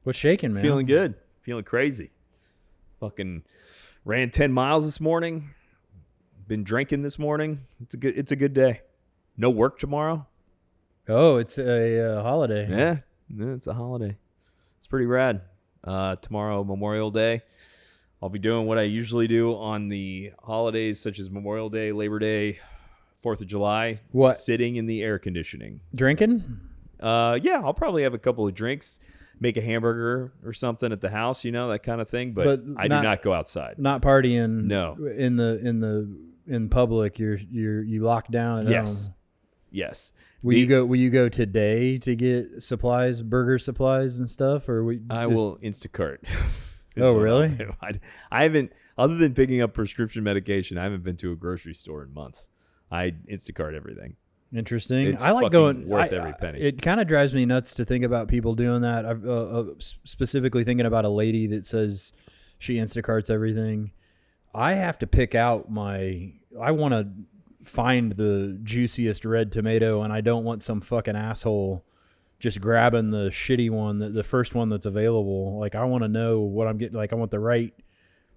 What's shaking, man? Feeling good. Feeling crazy. Fucking ran 10 miles this morning. Been drinking this morning. It's a good day. No work tomorrow. Oh, it's a holiday. Yeah, it's a holiday. It's pretty rad. Tomorrow, Memorial Day. I'll be doing what I usually do on the holidays, such as Memorial Day, Labor Day, 4th of July. What? Sitting in the air conditioning. Drinking? Yeah, I'll probably have a couple of drinks, make a hamburger or something at the house, that kind of thing. But I do not go outside. Not partying. No. In public, you lock down at home. Yes. Will you go today to get supplies, burger supplies and stuff, or I will Instacart. Oh, really? I haven't, other than picking up prescription medication, I haven't been to a grocery store in months. I Instacart everything. Interesting. It's I like going. Worth every penny. It kind of drives me nuts to think about people doing that. I'm specifically thinking about a lady that says she Instacarts everything. I have to pick out I want to find the juiciest red tomato, and I don't want some fucking asshole just grabbing the shitty one, the first one that's available. Like, I want to know what I'm getting. Like, I want the right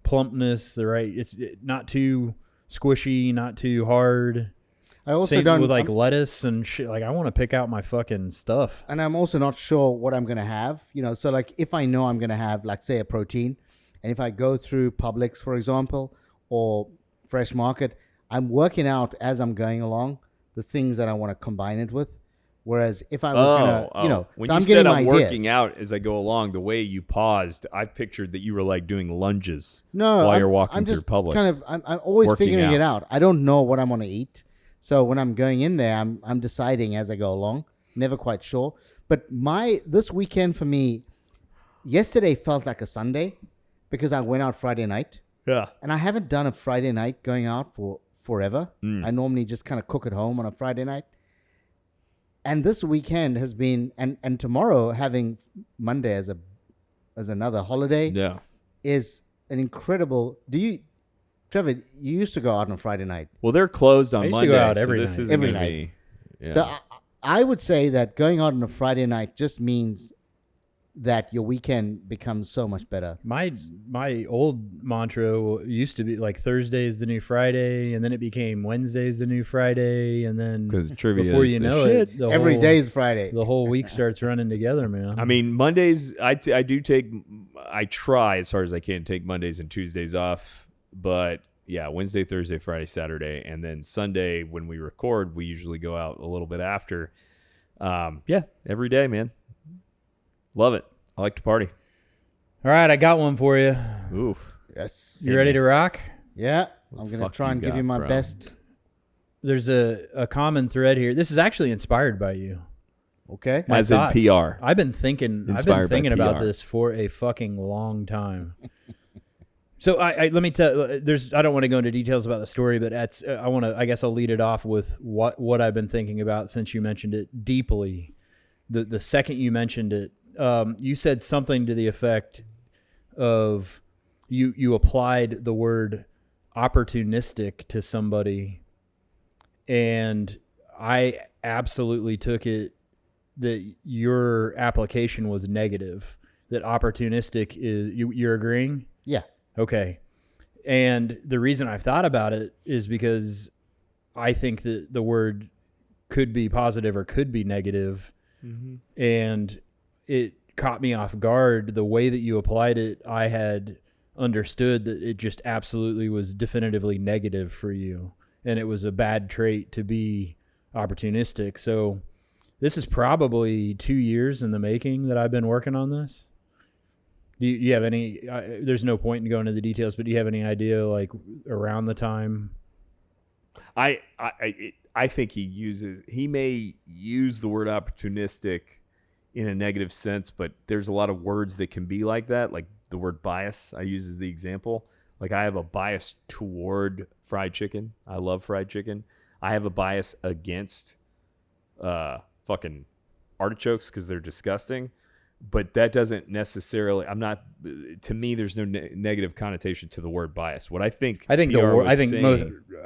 plumpness, it's not too squishy, not too hard. I also Same don't with like lettuce and shit. Like, I want to pick out my fucking stuff. And I'm also not sure what I'm going to have, so like if I know I'm going to have, like, say, a protein, and if I go through Publix, for example, or Fresh Market, I'm working out as I'm going along the things that I want to combine it with. Whereas if I was going to, when so you I'm said getting I'm ideas. working out as I go along, the way you paused, I pictured that you were like doing lunges No, while you're walking I'm through just Publix. I'm always working figuring out. it out. I don't know what I'm going to eat. So when I'm going in there, I'm deciding as I go along. Never quite sure. But this weekend for me, yesterday felt like a Sunday because I went out Friday night. Yeah. And I haven't done a Friday night going out for forever. I normally just kind of cook at home on a Friday night. And this weekend has been, and tomorrow having Monday as another holiday is an incredible. Trevor, you used to go out on Friday night. Well, they're closed on I used Monday, to go out so every this night. isn't Every gonna night. be. Yeah. So I would say that going out on a Friday night just means that your weekend becomes so much better. My old mantra used to be like Thursday is the new Friday, and then it became Wednesday is the new Friday, and then Because trivia before is you the know shit. it, Every day is Friday. the whole week starts running together, man. I mean, Mondays, I try as hard as I can to take Mondays and Tuesdays off. But yeah, Wednesday, Thursday, Friday, Saturday. And then Sunday, when we record, we usually go out a little bit after. Yeah, every day, man. Love it. I like to party. All right, I got one for you. Oof. Yes. You ready to rock? Yeah. What I'm the going to fuck try you and give got, you my bro? best. There's a common thread here. This is actually inspired by you. Okay. My As in thoughts. PR. I've been thinking Inspired by about PR. this for a fucking long time. So let me tell. I don't want to go into details about the story, but I guess I'll lead it off with what I've been thinking about since you mentioned it deeply. The second you mentioned it, you said something to the effect of you applied the word opportunistic to somebody, and I absolutely took it that your application was negative. That opportunistic is you're agreeing? Yeah. Okay. And the reason I've thought about it is because I think that the word could be positive or could be negative. Mm-hmm. And it caught me off guard. The way that you applied it, I had understood that it just absolutely was definitively negative for you. And it was a bad trait to be opportunistic. So this is probably 2 years in the making that I've been working on this. Do you have any, there's no point in going into the details, but do you have any idea like around the time? I think he may use the word opportunistic in a negative sense, but there's a lot of words that can be like that. Like the word bias I use as the example. Like I have a bias toward fried chicken. I love fried chicken. I have a bias against fucking artichokes because they're disgusting. but that doesn't necessarily. I'm not. To me, there's no negative connotation to the word bias. What I think I think PR was I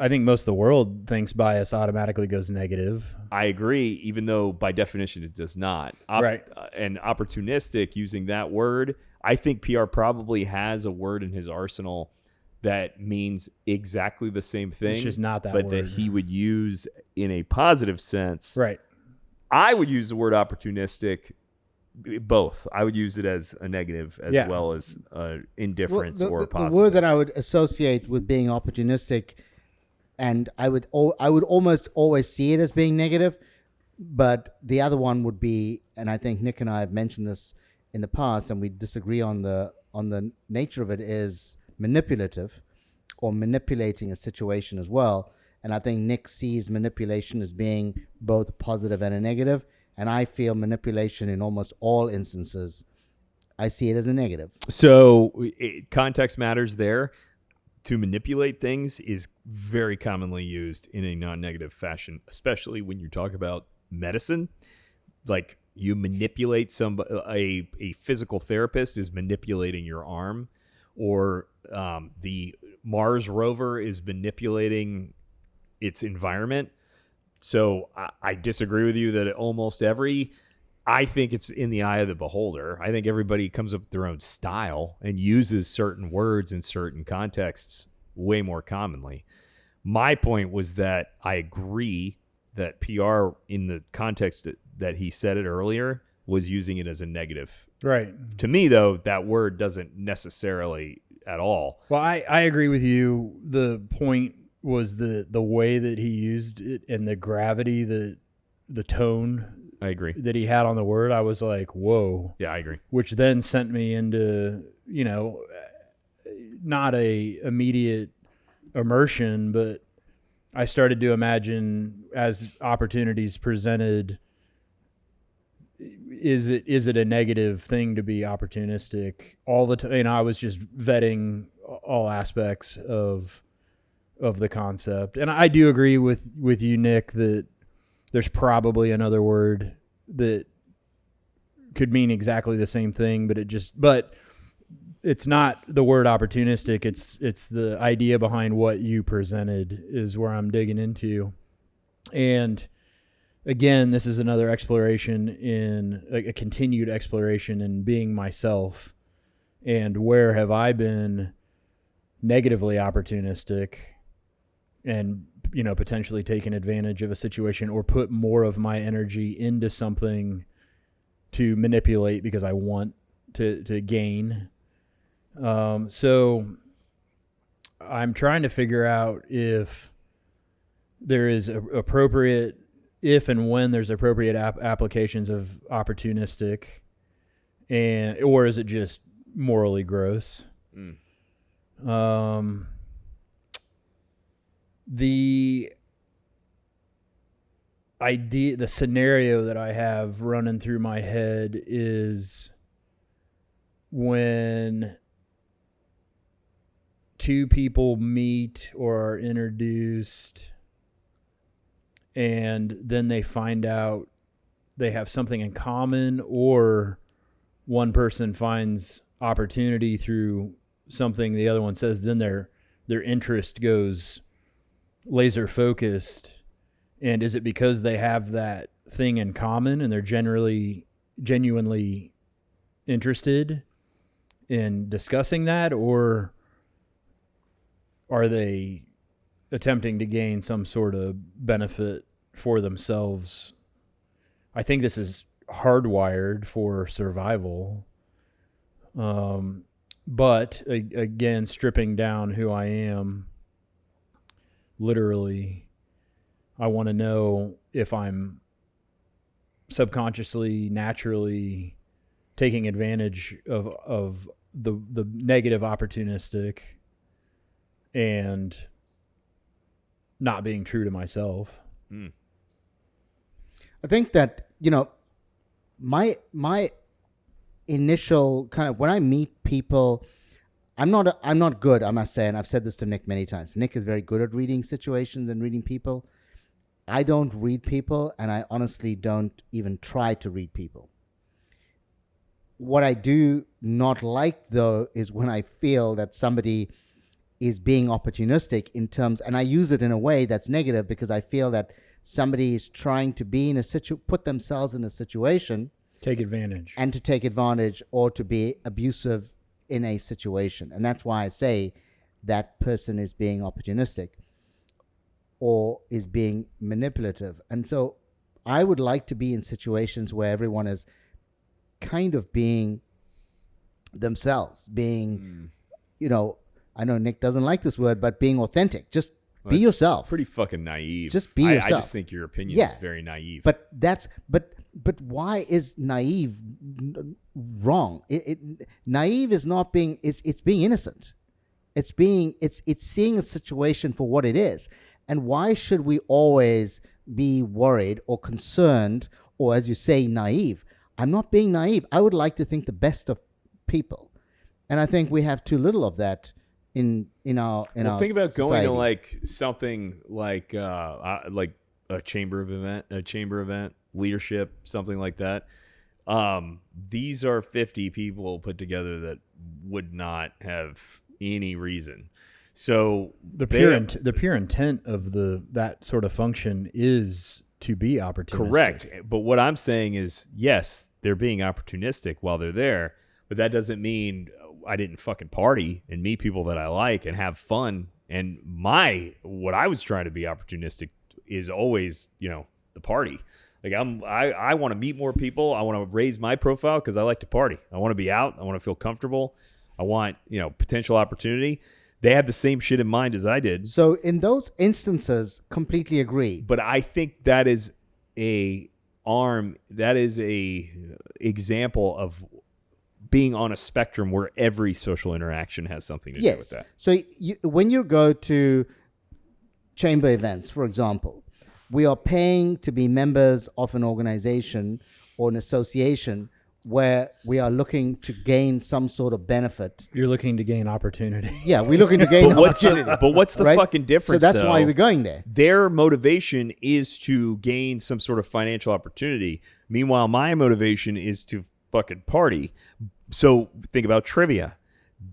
think most of the world thinks bias automatically goes negative. I agree, even though by definition it does not. Right. And opportunistic, using that word, I think PR probably has a word in his arsenal that means exactly the same thing. It's just not that but word. that he would use in a positive sense. Right. I would use the word opportunistic. Both. I would use it as a negative as well as indifference or positive. The word that I would associate with being opportunistic, and I would almost always see it as being negative, but the other one would be, and I think Nick and I have mentioned this in the past, and we disagree on the nature of it, is manipulative, or manipulating a situation as well. And I think Nick sees manipulation as being both positive and a negative. And I feel manipulation in almost all instances, I see it as a negative. So context matters there. To manipulate things is very commonly used in a non-negative fashion, especially when you talk about medicine. Like you manipulate a physical therapist is manipulating your arm, or the Mars rover is manipulating its environment. So I disagree with you that I think it's in the eye of the beholder. I think everybody comes up with their own style and uses certain words in certain contexts way more commonly. My point was that I agree that PR, in the context that he said it earlier, was using it as a negative. Right. To me, though, that word doesn't necessarily at all. Well, I agree with you. The point was the way that he used it and the gravity, the tone. I agree. That he had on the word. I was like, whoa. Yeah, I agree. Which then sent me into, not a immediate immersion, but I started to imagine as opportunities presented, is it a negative thing to be opportunistic all the time? I was just vetting all aspects of the concept. And I do agree with you, Nick, that there's probably another word that could mean exactly the same thing, but it's not the word opportunistic. It's the idea behind what you presented is where I'm digging into. And again, this is another exploration in a continued exploration in being myself, and where have I been negatively opportunistic and potentially taken advantage of a situation or put more of my energy into something to manipulate because I want to gain. So I'm trying to figure out if there is appropriate, if and when there's appropriate applications of opportunistic, or is it just morally gross? The idea, the scenario that I have running through my head is when two people meet or are introduced and then they find out they have something in common, or one person finds opportunity through something the other one says, then their interest goes laser focused. And is it because they have that thing in common and they're genuinely interested in discussing that, or are they attempting to gain some sort of benefit for themselves? I think this is hardwired for survival. But again, stripping down who I am, literally, I want to know if I'm subconsciously, naturally taking advantage of the negative opportunistic and not being true to myself. I think that, my initial kind of, when I meet people, I'm not good, I must say, and I've said this to Nick many times. Nick is very good at reading situations and reading people. I don't read people, and I honestly don't even try to read people. what I do not like, though, is when I feel that somebody is being opportunistic in terms, and I use it in a way that's negative because I feel that somebody is trying to be in a put themselves in a situation, take advantage, and to take advantage or to be abusive in a situation. And that's why I say that person is being opportunistic or is being manipulative. And so I would like to be in situations where everyone is kind of being themselves, being, I know Nick doesn't like this word, but being authentic. Just be yourself. Pretty fucking naive. Just be yourself. I just think your opinion is very naive. But why is naive wrong? Naive is not being. It's being innocent. It's seeing a situation for what it is. And why should we always be worried or concerned, or as you say, naive? I'm not being naive. I would like to think the best of people, and I think we have too little of that in our think about society. going to like something like a chamber event, leadership, something like that. These are 50 people put together that would not have any reason. So the pure intent of that sort of function is to be opportunistic. Correct. But what I'm saying is, yes, they're being opportunistic while they're there, but that doesn't mean I didn't fucking party and meet people that I like and have fun. And what I was trying to be opportunistic is always, the party. Like I want to meet more people. I want to raise my profile because I like to party. I want to be out. I want to feel comfortable. I want, potential opportunity. They had the same shit in mind as I did. So in those instances, completely agree. But I think that is a example of being on a spectrum where every social interaction has something to do with that. So when you go to chamber events, for example, we are paying to be members of an organization or an association where we are looking to gain some sort of benefit. You're looking to gain opportunity. Yeah, we're looking to gain opportunity. But what's the fucking difference, So that's why we're going there. Their motivation is to gain some sort of financial opportunity. Meanwhile, my motivation is to fucking party. So think about trivia.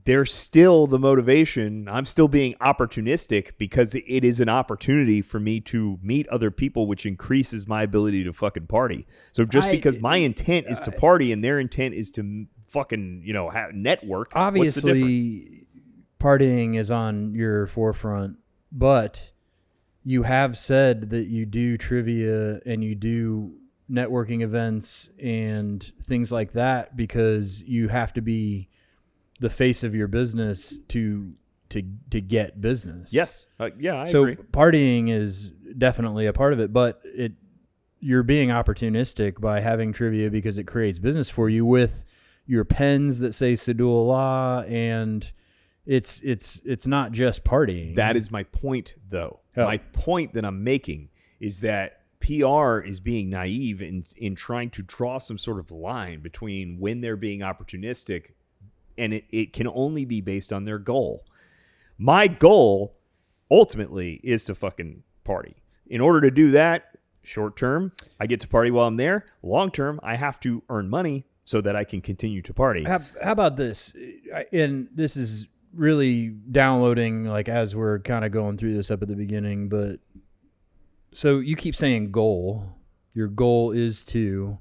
There's still the motivation. I'm still being opportunistic because it is an opportunity for me to meet other people, which increases my ability to fucking party. So just because my intent is to party and their intent is to fucking, network, obviously, what's the difference? Partying is on your forefront, but you have said that you do trivia and you do networking events and things like that because you have to be the face of your business to get business. Yes. I agree. So partying is definitely a part of it, but you're being opportunistic by having trivia because it creates business for you with your pens that say Sadullah, and it's not just partying. That is my point, though. Oh. My point that I'm making is that PR is being naive in trying to draw some sort of line between when they're being opportunistic, and it can only be based on their goal. My goal, ultimately, is to fucking party. In order to do that, short term, I get to party while I'm there. Long term, I have to earn money so that I can continue to party. How about this? And this is really downloading, like, as we're kind of going through this up at the beginning, but so you keep saying goal. Your goal is to...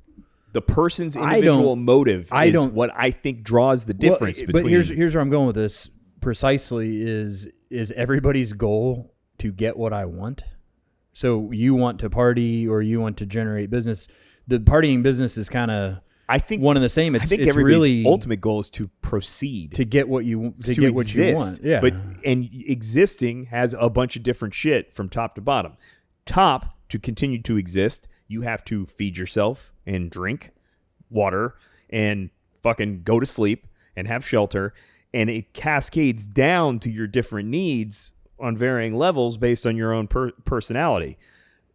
The person's individual motive is what I think draws the difference between... But here's where I'm going with this precisely is everybody's goal to get what I want? So you want to party or you want to generate business. The partying business is kind of one and the same. I think everybody's really ultimate goal is to proceed. To get what you want. Yeah. And existing has a bunch of different shit from top to bottom. Top, to continue to exist, you have to feed yourself and drink water and fucking go to sleep and have shelter. And it cascades down to your different needs on varying levels based on your own personality.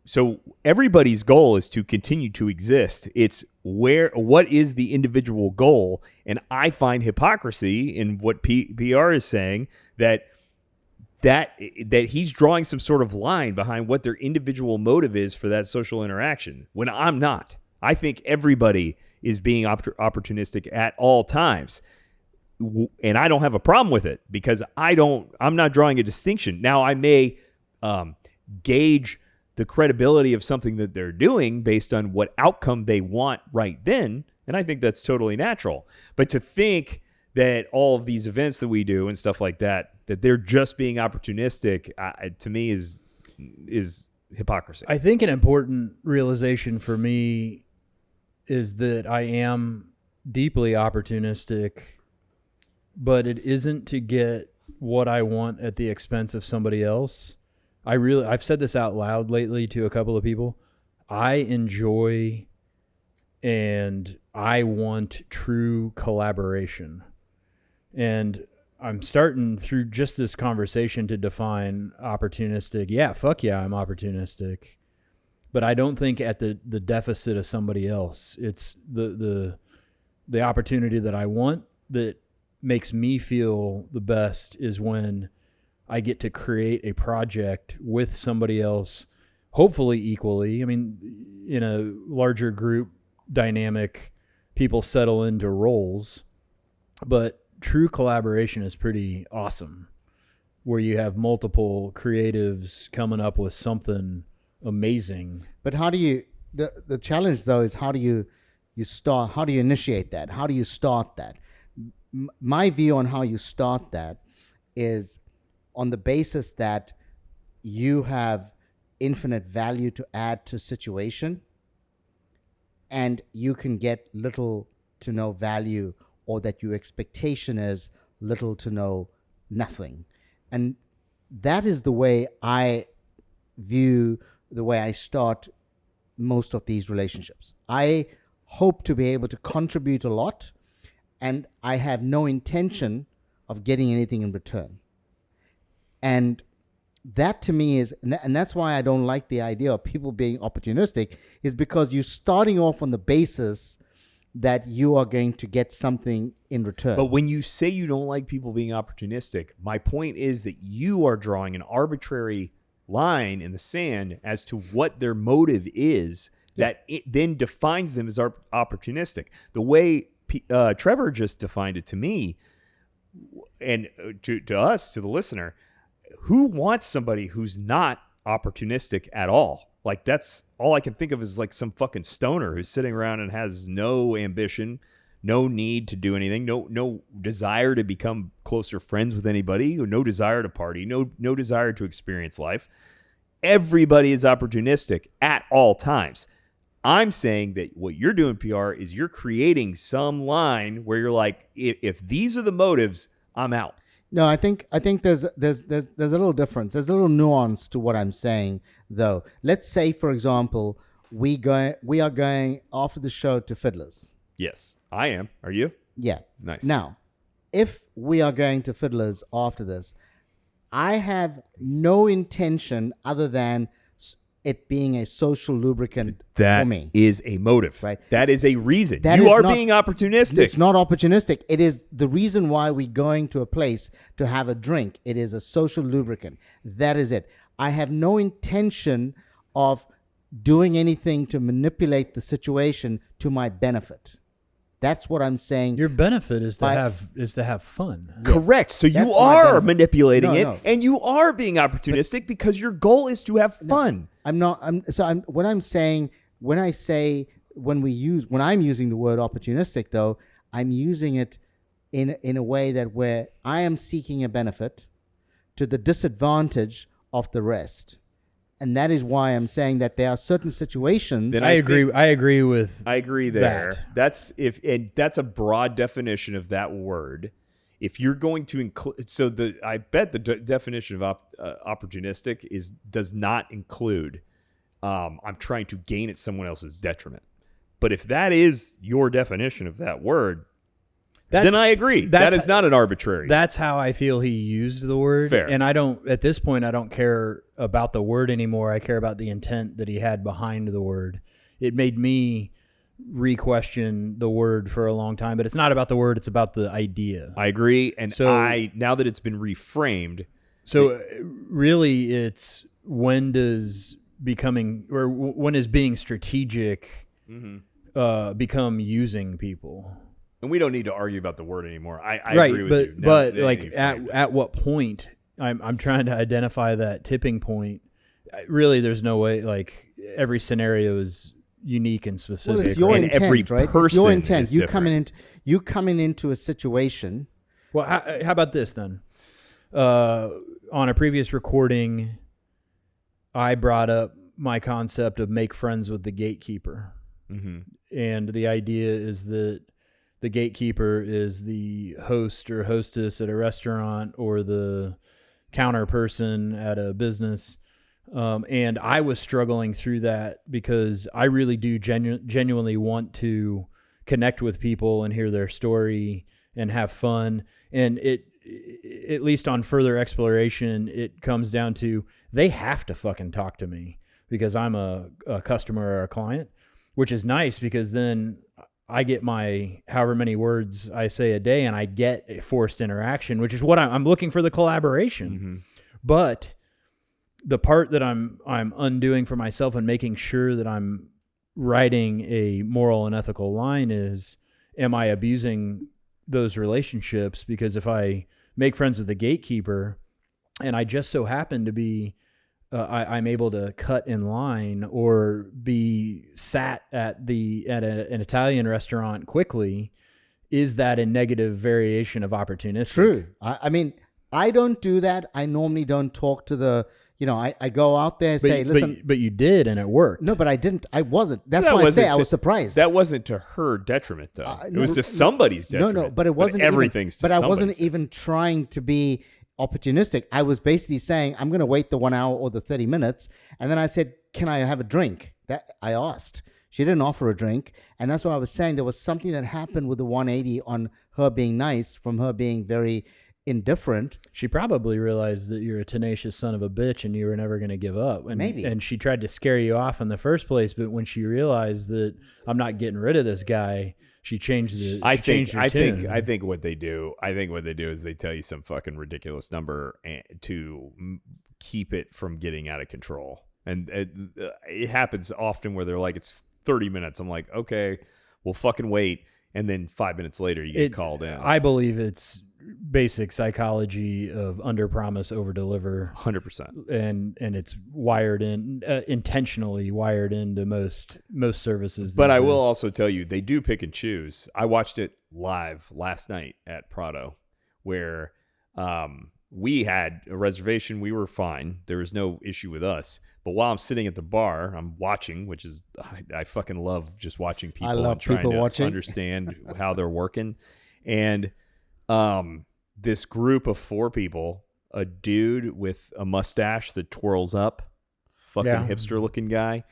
So everybody's goal is to continue to exist. It's what is the individual goal? And I find hypocrisy in what PR is saying that he's drawing some sort of line behind what their individual motive is for that social interaction when I'm not. I think everybody is being opportunistic at all times. And I don't have a problem with it because I'm not drawing a distinction. Now I may gauge the credibility of something that they're doing based on what outcome they want right then. And I think that's totally natural. But to think that all of these events that we do and stuff like that they're just being opportunistic, to me is hypocrisy. I think an important realization for me is that I am deeply opportunistic, but it isn't to get what I want at the expense of somebody else. I've said this out loud lately to a couple of people. I enjoy and I want true collaboration. And I'm starting through just this conversation to define opportunistic. Yeah, fuck yeah, I'm opportunistic. But I don't think at the deficit of somebody else. It's the opportunity that I want that makes me feel the best is when I get to create a project with somebody else, hopefully equally. I mean, in a larger group dynamic, people settle into roles, but true collaboration is pretty awesome, where you have multiple creatives coming up with something amazing. But how do you, the challenge though is how do you initiate that? How do you start that? My view on how you start that is on the basis that you have infinite value to add to situation and you can get little to no value, or that your expectation is little to no nothing. And that is the way I view the way I start most of these relationships. I hope to be able to contribute a lot, and I have no intention of getting anything in return. And that to me is, and that's why I don't like the idea of people being opportunistic, is because you're starting off on the basis that you are going to get something in return. But when you say you don't like people being opportunistic, my point is that you are drawing an arbitrary line in the sand as to what their motive is, that it then defines them as opportunistic. The way Trevor just defined it to me, and to us, to the listener, who wants somebody who's not opportunistic at all? Like, that's all I can think of is like some fucking stoner who's sitting around and has no ambition, no need to do anything, no desire to become closer friends with anybody, no desire to party, no desire to experience life. Everybody is opportunistic at all times. I'm saying that what you're doing, PR, is you're creating some line where you're like, if these are the motives, I'm out. No, I think there's a little difference. There's a little nuance to what I'm saying, though. Let's say, for example, we are going after the show to Fiddler's. Yes, I am. Are you? Yeah. Nice. Now, if we are going to Fiddler's after this, I have no intention other than it being a social lubricant for me. That is a motive. Right. That is a reason. That you is are not, being opportunistic. It's not opportunistic. It is the reason why we're going to a place to have a drink. It is a social lubricant. That is it. I have no intention of doing anything to manipulate the situation to my benefit. That's what I'm saying. Your benefit is to have fun. Yes. Correct. So you are manipulating it, and you are being opportunistic because your goal is to have fun. What I'm saying when I'm using the word opportunistic, though, I'm using it in a way that where I am seeking a benefit to the disadvantage of the rest. And that is why I'm saying that there are certain situations. Then I agree. I agree with. I agree there. That. That's a broad definition of that word. If you're going to include, I bet the definition of opportunistic does not include. I'm trying to gain at someone else's detriment. But if that is your definition of that word, then I agree. That is not an arbitrary. That's how I feel he used the word. Fair. And at this point, I don't care about the word anymore. I care about the intent that he had behind the word. It made me re-question the word for a long time, but it's not about the word. It's about the idea. I agree. And now that it's been reframed. So really it's when is being strategic become using people. And we don't need to argue about the word anymore. I right, agree with you. But like at what point I'm trying to identify that tipping point. Really, there's no way. Like every scenario is unique and specific. Well, it's your and intent, every right? person It's your intent. is You different. coming into a situation. Well, how about this then? On a previous recording, I brought up my concept of make friends with the gatekeeper. Mm-hmm. And the idea is that the gatekeeper is the host or hostess at a restaurant or the counter person at a business. And I was struggling through that because I really do genuinely want to connect with people and hear their story and have fun. And it, at least on further exploration, it comes down to they have to fucking talk to me because I'm a customer or a client, which is nice because then I get my however many words I say a day and I get a forced interaction, which is what I'm looking for, the collaboration. Mm-hmm. But the part that I'm undoing for myself and making sure that I'm writing a moral and ethical line is, am I abusing those relationships? Because if I make friends with the gatekeeper and I just so happen to be, I'm able to cut in line or be sat at an Italian restaurant quickly, is that a negative variation of opportunistic? True. I mean, I don't do that. I normally don't talk to the, I go out there and say, listen. But you did, and it worked. No, but I didn't. I wasn't. That's why I say I was surprised. That wasn't to her detriment, though. It was to somebody's detriment. No, but it wasn't. Everything's to somebody's. But I wasn't even trying to be opportunistic. I was basically saying, I'm going to wait the 1 hour or the 30 minutes. And then I said, can I have a drink? That I asked. She didn't offer a drink. And that's why I was saying there was something that happened with the 180 on her being nice from her being very indifferent. She probably realized that you're a tenacious son of a bitch and you were never going to give up. And, Maybe. And she tried to scare you off in the first place. But when she realized that I'm not getting rid of this guy, she changed the. I think what they do is they tell you some fucking ridiculous number to keep it from getting out of control. And it happens often where they're like, it's 30 minutes. I'm like, okay, we'll fucking wait. And then 5 minutes later, you get called in. I believe it's basic psychology of under promise, over deliver. 100%. And it's wired in, intentionally wired into most services. But I will also tell you, they do pick and choose. I watched it live last night at Prado, where we had a reservation. We were fine. There was no issue with us. But while I'm sitting at the bar, I'm watching, which is, I fucking love just watching people. I love and trying people to watching. understand how they're working. And this group of 4 people, a dude with a mustache that twirls up, fucking hipster looking guy,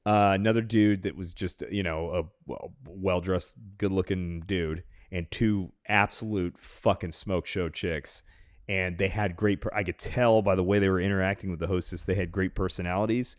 another dude that was just, a well-dressed, good-looking dude, and 2 absolute fucking smoke show chicks. And they had great, I could tell by the way they were interacting with the hostess, they had great personalities.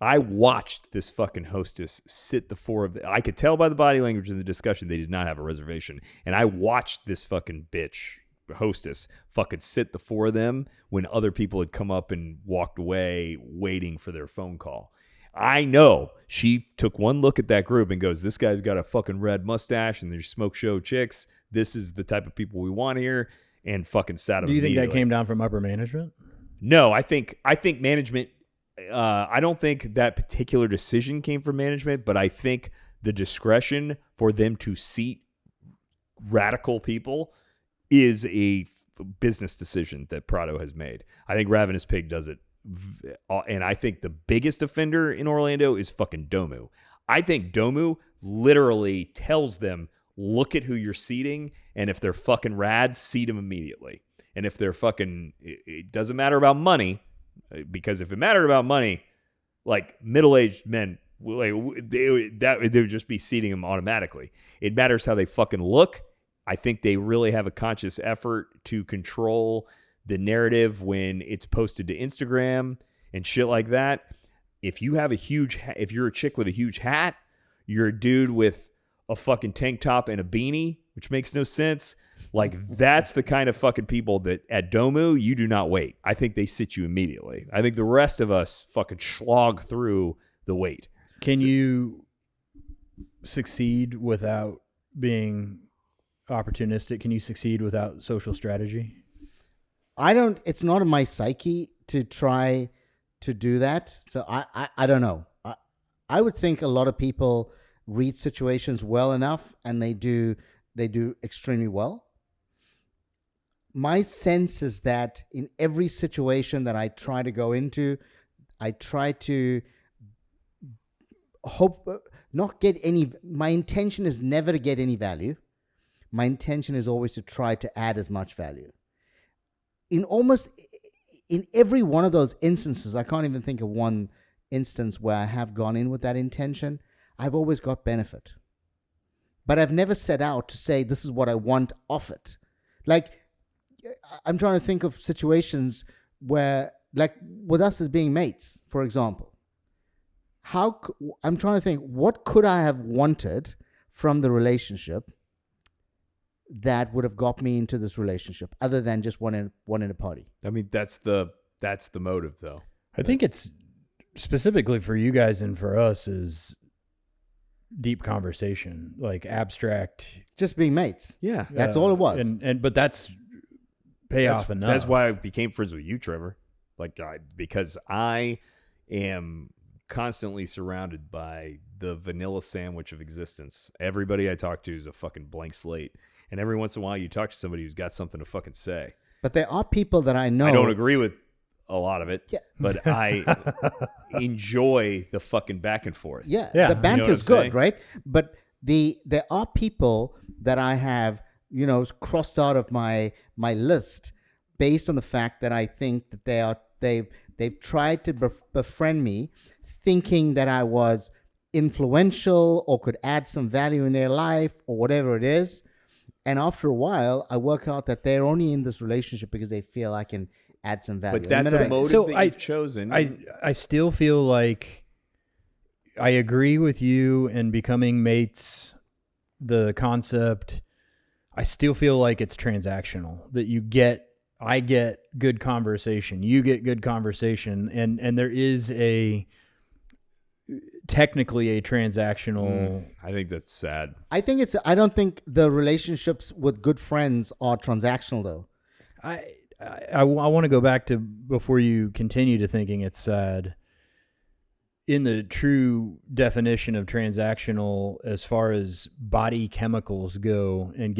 I watched this fucking hostess sit the 4 of them. I could tell by the body language in the discussion they did not have a reservation. And I watched this fucking bitch hostess fucking sit the 4 of them when other people had come up and walked away waiting for their phone call. I know she took one look at that group and goes, this guy's got a fucking red mustache and there's smoke show chicks. This is the type of people we want here. And fucking sat him. Do you think that came down from upper management? No, I think management. I don't think that particular decision came from management, but I think the discretion for them to seat radical people is a business decision that Prado has made. I think Ravenous Pig does it, and I think the biggest offender in Orlando is fucking Domu. I think Domu literally tells them, look at who you're seating, and if they're fucking rad, seat them immediately. And if they're fucking, it doesn't matter about money, because if it mattered about money, like middle-aged men, like they would just be seating them automatically. It matters how they fucking look. I think they really have a conscious effort to control the narrative when it's posted to Instagram and shit like that. If you have if you're a chick with a huge hat, you're a dude with a fucking tank top and a beanie, which makes no sense. Like, that's the kind of fucking people that at Domu, you do not wait. I think they sit you immediately. I think the rest of us fucking slog through the wait. Can you succeed without being opportunistic? Can you succeed without social strategy? It's not in my psyche to try to do that. So I don't know. I would think a lot of people read situations well enough and they do extremely well. My sense is that in every situation that I try to go into, I try to not get any. My intention is never to get any value. My intention is always to try to add as much value. In every one of those instances, I can't even think of one instance where I have gone in with that intention. I've always got benefit. But I've never set out to say this is what I want off it. Like, I'm trying to think of situations where, like with us as being mates, for example, I'm trying to think, what could I have wanted from the relationship that would have got me into this relationship other than just wanting a party? I mean, that's the motive, though. I think it's specifically for you guys and for us is deep conversation, like abstract, just being mates. Yeah, that's all it was. But that's payoff enough. That's why I became friends with you, Trevor. Because I am constantly surrounded by the vanilla sandwich of existence. Everybody I talk to is a fucking blank slate. And every once in a while you talk to somebody who's got something to fucking say. But there are people that I know. I don't agree with a lot of it, but I enjoy the fucking back and forth. Yeah. The banter's good, right? But there are people that I have, crossed out of my list based on the fact that I think that they've tried to befriend me, thinking that I was influential or could add some value in their life or whatever it is. And after a while, I work out that they're only in this relationship because they feel I can add some value. But that's a motive that you've chosen. I still feel like I agree with you in becoming mates, the concept. I still feel like it's transactional, that I get good conversation, you get good conversation, and there is technically a transactional. I think that's sad. I don't think the relationships with good friends are transactional, though. I want to go back to before you continue to thinking it's sad. In the true definition of transactional, as far as body chemicals go, and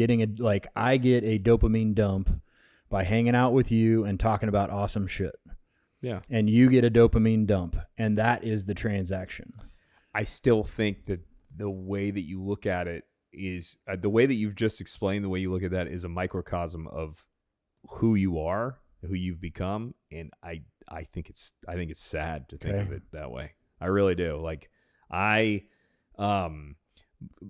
I get a dopamine dump by hanging out with you and talking about awesome shit. Yeah. And you get a dopamine dump, and that is the transaction. I still think that the way that you look at it is the way that you've just explained. The way you look at that is a microcosm of who you are, who you've become, and I think it's sad to think of it that way. I really do. Like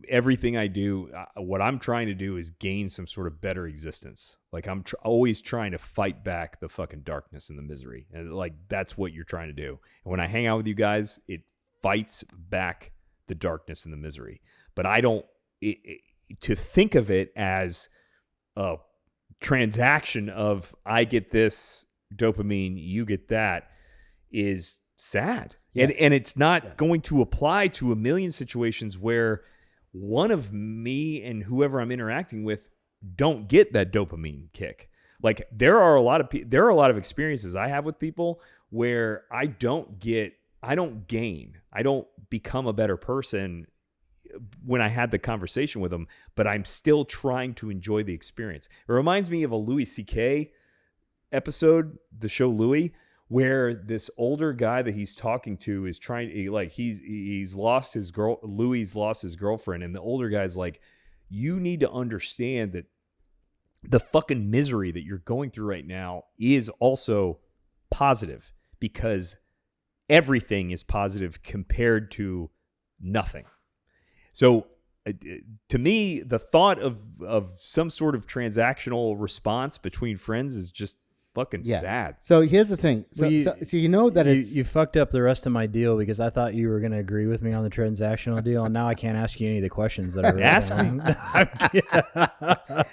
everything I do, what I'm trying to do is gain some sort of better existence. Like I'm always trying to fight back the fucking darkness and the misery, and that's what you're trying to do. And when I hang out with you guys, it fights back the darkness and the misery. But I don't to think of it as a transaction of I get this dopamine, you get that, is sad. Yeah. And it's not going to apply to a million situations where one of me and whoever I'm interacting with don't get that dopamine kick. Like there are a lot of experiences I have with people where I don't gain, I don't become a better person when I had the conversation with them, but I'm still trying to enjoy the experience. It reminds me of a Louis C.K. episode, the show Louis, where this older guy that he's talking to is trying, he's lost his girl. Louis lost his girlfriend, and the older guy's like, you need to understand that the fucking misery that you're going through right now is also positive, because everything is positive compared to nothing. So to me, the thought of some sort of transactional response between friends is just fucking sad. So here's the thing. So you know that you fucked up the rest of my deal because I thought you were going to agree with me on the transactional deal, and now I can't ask you any of the questions that I wrote Ask down.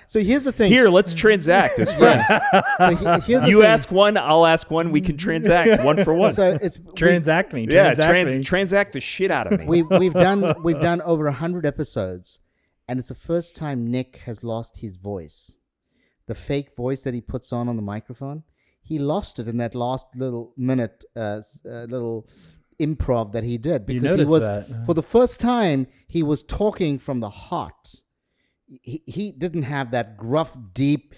So here's the thing. Here, let's transact as friends. So here's the You thing. ask one, I'll ask one. We can transact one for one. So it's Transact me. Yeah, Transact me. transact the shit out of me. we've done over 100 episodes, and it's the first time Nick has lost his voice. The fake voice that he puts on the microphone, he lost it in that last little minute, little improv that he did, because he was for the first time he was talking from the heart. He didn't have that gruff, deep,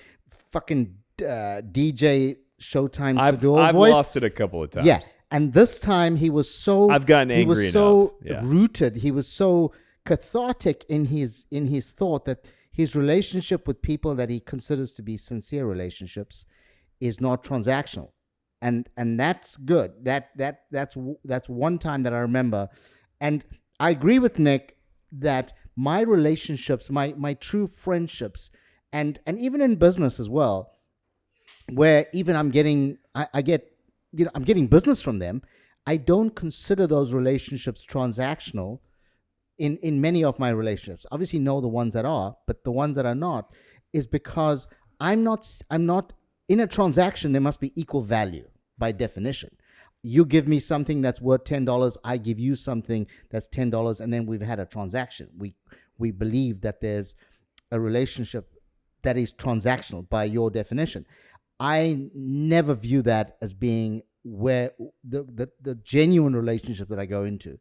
fucking DJ Showtime I've voice. lost it a couple of times. Yeah, and this time he was so. I've gotten angry He was so enough. Yeah. rooted. He was so cathartic in his thought that his relationship with people that he considers to be sincere relationships is not transactional, and that's good. That's one time that I remember, and I agree with Nick that my relationships, my true friendships, and even in business as well, where even I'm getting business from them, I don't consider those relationships transactional. In many of my relationships, obviously know the ones that are, but the ones that are not is because I'm not in a transaction. There must be equal value by definition. You give me something that's worth $10, I give you something that's $10, and then we've had a transaction. We believe that there's a relationship that is transactional by your definition. I never view that as being where the genuine relationship that I go into.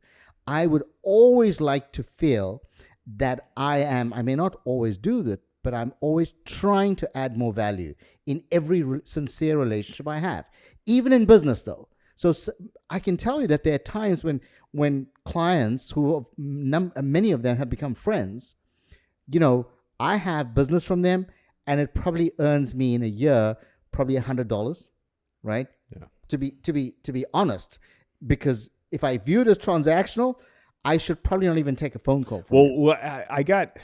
I would always like to feel that I may not always do that, but I'm always trying to add more value in every sincere relationship I have, even in business though. So I can tell you that there are times when clients many of them have become friends, I have business from them and it probably earns me in a year, probably $100, right? Yeah. To be honest, because if I view it as transactional, I should probably not even take a phone call from you. Well, I got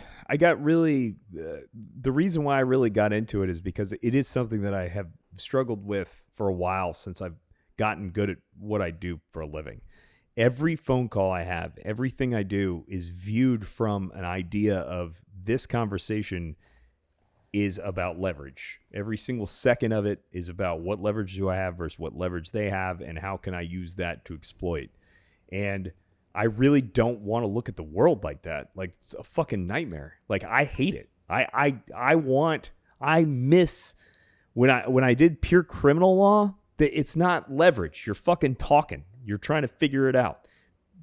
really the reason why I really got into it is because it is something that I have struggled with for a while since I've gotten good at what I do for a living. Every phone call I have, everything I do is viewed from an idea of this conversation is about leverage. Every single second of it is about what leverage do I have versus what leverage they have, and how can I use that to exploit. And I really don't want to look at the world like that. Like, it's a fucking nightmare. Like, I hate it. I miss when I did pure criminal law, that it's not leverage. You're fucking talking. You're trying to figure it out.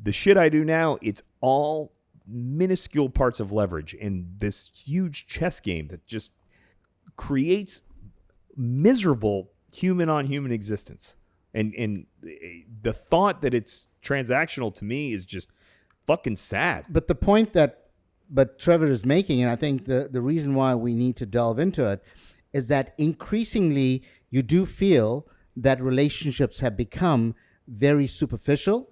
The shit I do now, it's all minuscule parts of leverage in this huge chess game that just creates miserable human on human existence. And the thought that it's transactional to me is just fucking sad. But the point that Trevor is making, and I think the reason why we need to delve into it, is that increasingly you do feel that relationships have become very superficial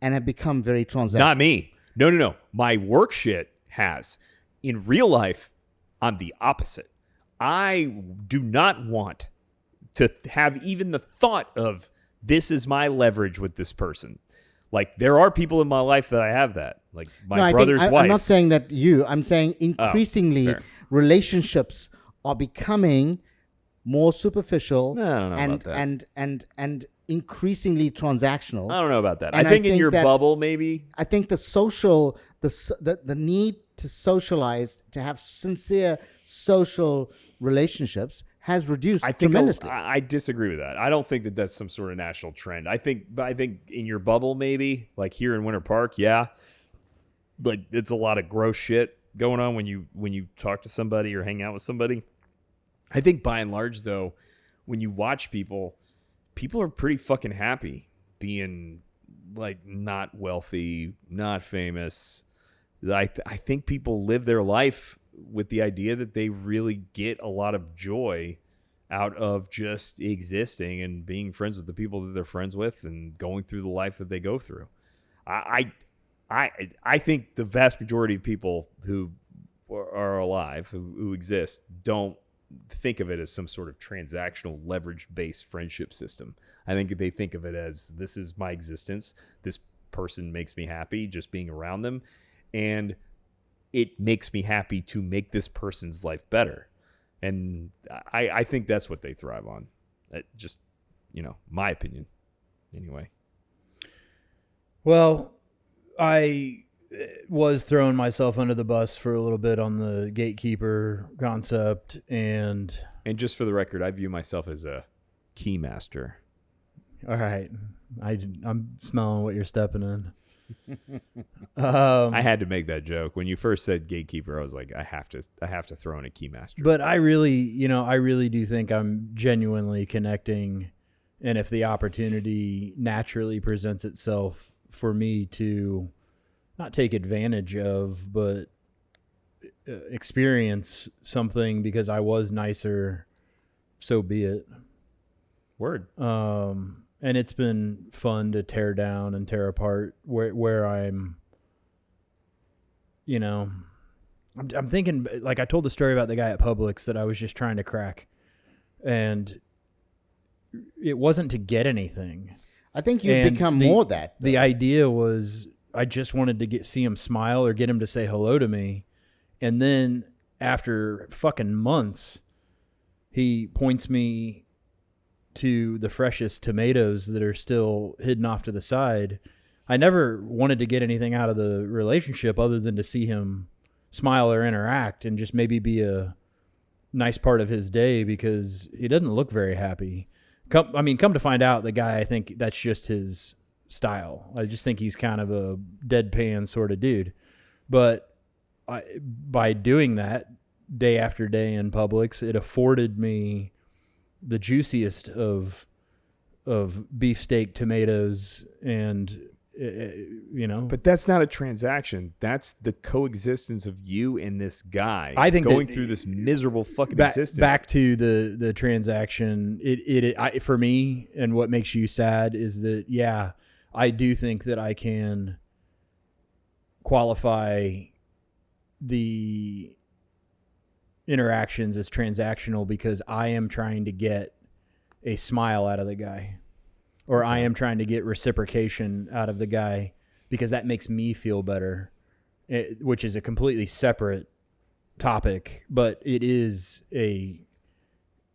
and have become very transactional. Not me. No. My work shit has. In real life, I'm the opposite. I do not want to have even the thought of this is my leverage with this person. Like, there are people in my life that I have that. Like my brother's wife. I'm not saying that you. I'm saying increasingly relationships are becoming more superficial and increasingly transactional. I don't know about that. And I think in your bubble, maybe. I think the need to socialize, to have sincere social relationships has reduced tremendously. I disagree with that. I don't think that that's some sort of national trend. I think in your bubble, maybe, like here in Winter Park, yeah, but it's a lot of gross shit going on when you talk to somebody or hang out with somebody. I think by and large, though, when you watch people are pretty fucking happy being like not wealthy, not famous. I think people live their life with the idea that they really get a lot of joy out of just existing and being friends with the people that they're friends with and going through the life that they go through. I think the vast majority of people who are alive, who exist, don't think of it as some sort of transactional leverage-based friendship system. I think they think of it as, this is my existence. This person makes me happy just being around them. And it makes me happy to make this person's life better. And I think that's what they thrive on. Just, my opinion. Anyway. Well, I was throwing myself under the bus for a little bit on the gatekeeper concept. And just for the record, I view myself as a key master. All right. I'm smelling what you're stepping in. I had to make that joke. When you first said gatekeeper, I was like, I have to throw in a key master. But I really do think I'm genuinely connecting. And if the opportunity naturally presents itself for me to not take advantage of, but experience something because I was nicer, so be it. Word. And it's been fun to tear down and tear apart where I'm, I'm thinking, like I told the story about the guy at Publix that I was just trying to crack, and it wasn't to get anything. I think you become more that. The idea was I just wanted to see him smile or get him to say hello to me. And then after fucking months, he points me to the freshest tomatoes that are still hidden off to the side. I never wanted to get anything out of the relationship other than to see him smile or interact and just maybe be a nice part of his day, because he doesn't look very happy. Come to find out, the guy, I think that's just his style. I just think he's kind of a deadpan sort of dude. But by doing that day after day in Publix, it afforded me the juiciest of beefsteak tomatoes, and But that's not a transaction. That's the coexistence of you and this guy. I think going through this miserable fucking existence. Back to the transaction. For me, and what makes you sad is that, yeah, I do think that I can qualify the interactions as transactional because I am trying to get a smile out of the guy, or I am trying to get reciprocation out of the guy because that makes me feel better, which is a completely separate topic, but it is in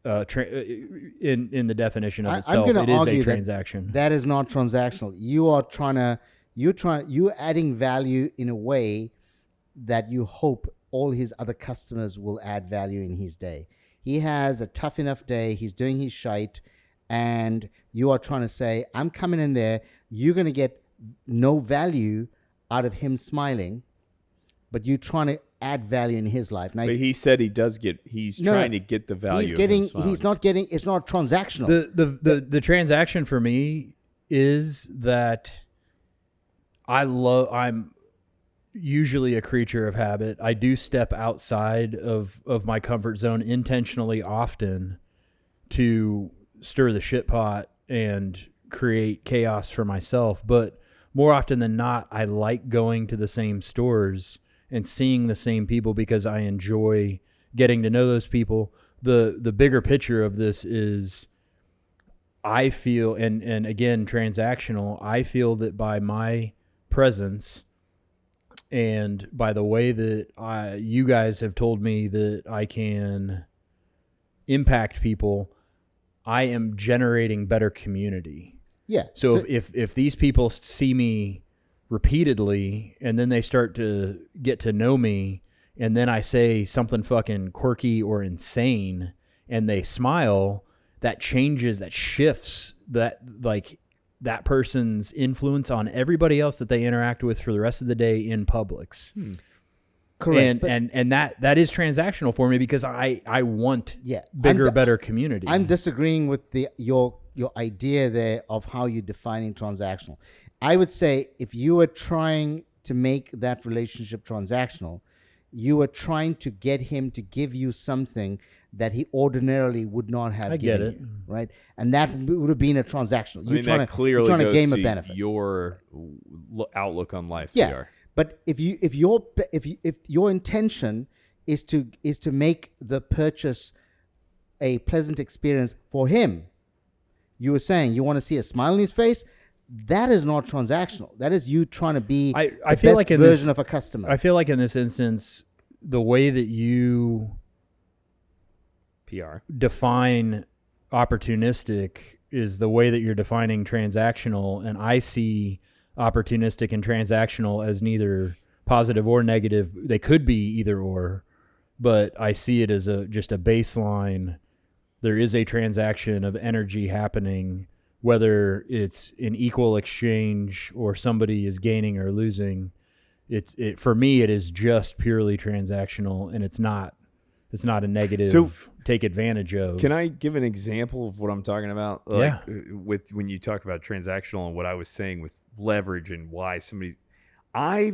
the definition of itself, it is a transaction. That is not transactional. You're adding value in a way that you hope all his other customers will add value in his day. He has a tough enough day. He's doing his shite. And you are trying to say, I'm coming in there. You're going to get no value out of him smiling, but you're trying to add value in his life. Now, but he said he's trying to get the value. He's not getting, it's not transactional. The transaction for me is that I'm usually a creature of habit. I do step outside of my comfort zone intentionally often to stir the shit pot and create chaos for myself. But more often than not, I like going to the same stores and seeing the same people because I enjoy getting to know those people. The bigger picture of this is I feel, and again, transactional, I feel that by my presence and by the way that you guys have told me that I can impact people, I am generating better community. Yeah. So if these people see me repeatedly and then they start to get to know me and then I say something fucking quirky or insane and they smile, that changes, that shifts that person's influence on everybody else that they interact with for the rest of the day in Publix. Correct. And that is transactional for me because I want better community. I'm disagreeing with your idea there of how you're defining transactional. I would say if you were trying to make that relationship transactional, you were trying to get him to give you something that he ordinarily would not have given you, right? And that would have been a transactional. You're trying to gain a benefit. Your outlook on life. Yeah. PR. But if your intention is to make the purchase a pleasant experience for him. You were saying you want to see a smile on his face. That is not transactional. That is you trying to be I the feel best like in version this, of a customer. I feel like in this instance, the way that you PR. define opportunistic is the way that you're defining transactional, and I see opportunistic and transactional as neither positive or negative. They could be either or, but I see it as just a baseline. There is a transaction of energy happening, whether it's an equal exchange or somebody is gaining or losing. For me, it is just purely transactional, and it's not a negative. So, take advantage of. Can I give an example of what I'm talking about? Yeah. With when you talk about transactional and what I was saying with leverage and why somebody, I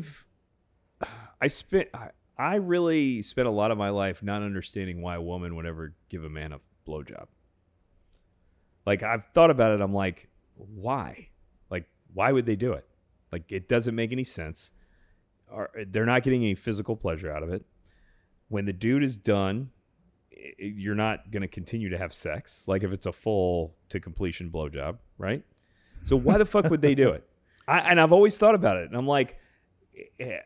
really spent a lot of my life not understanding why a woman would ever give a man a blowjob. Like, I've thought about it. I'm like, why? Like, why would they do it? Like, it doesn't make any sense. They're not getting any physical pleasure out of it. When the dude is done, you're not going to continue to have sex. Like, if it's a full to completion blowjob, right? So why the fuck would they do it? I've always thought about it. And I'm like,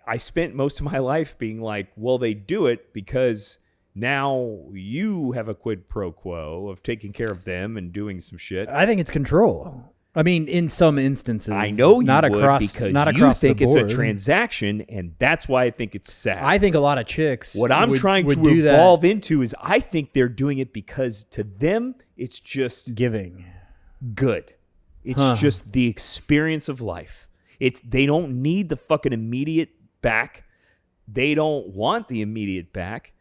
I spent most of my life being like, well, they do it because now you have a quid pro quo of taking care of them and doing some shit. I think it's control. I mean, in some instances, I know you not would across, because not you across think the it's board. a transaction, and that's why I think it's sad. I think a lot of chicks. What I'm trying to do evolve into is I think they're doing it because to them it's just giving good. It's just the experience of life. They don't need the fucking immediate back. They don't want the immediate back.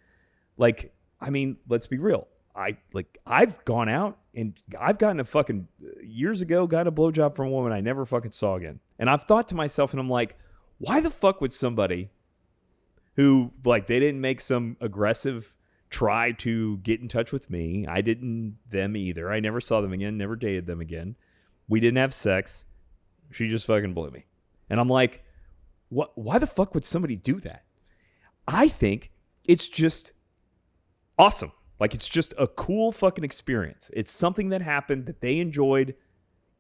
Like, I mean, let's be real. I've gone out and I've gotten years ago, got a blowjob from a woman I never fucking saw again. And I've thought to myself, and I'm like, why the fuck would somebody who, like, they didn't make some aggressive try to get in touch with me. I didn't them either. I never saw them again, never dated them again. We didn't have sex. She just fucking blew me. And I'm like, why the fuck would somebody do that? I think it's just awesome. Like, it's just a cool fucking experience. It's something that happened that they enjoyed,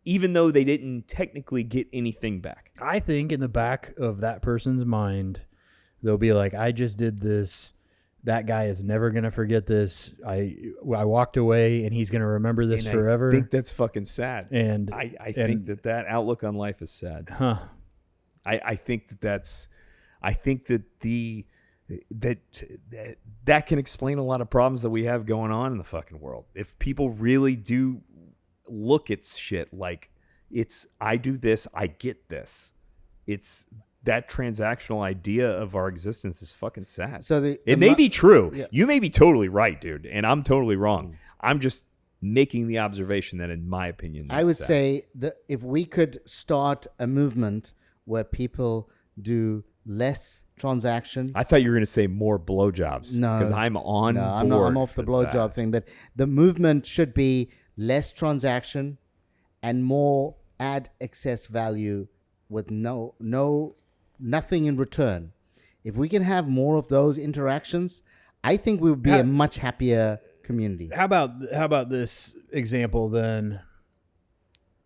even though they didn't technically get anything back. I think in the back of that person's mind, they'll be like, I just did this. That guy is never going to forget this. I walked away, and he's going to remember this forever. I think that's fucking sad. And I think that outlook on life is sad. Huh. I think that can explain a lot of problems that we have going on in the fucking world. If people really do look at shit like I do this, I get this. It's that transactional idea of our existence is fucking sad. So it may be true. Yeah. You may be totally right, dude, and I'm totally wrong. I'm just making the observation that, in my opinion, that's I would sad. say that if we could start a movement where people do less transaction. I thought you were going to say more blowjobs. No, because I'm on board. I'm off the blowjob thing. But the movement should be less transaction and more add excess value with nothing in return. If we can have more of those interactions, I think we would be a much happier community. How about this example then?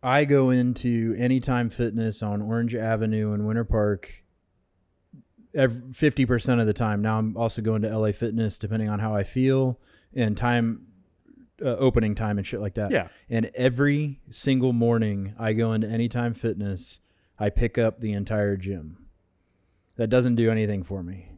I go into Anytime Fitness on Orange Avenue in Winter Park 50% of the time. Now I'm also going to LA Fitness depending on how I feel and time, opening time and shit like that. Yeah. And every single morning I go into Anytime Fitness, I pick up the entire gym. That doesn't do anything for me.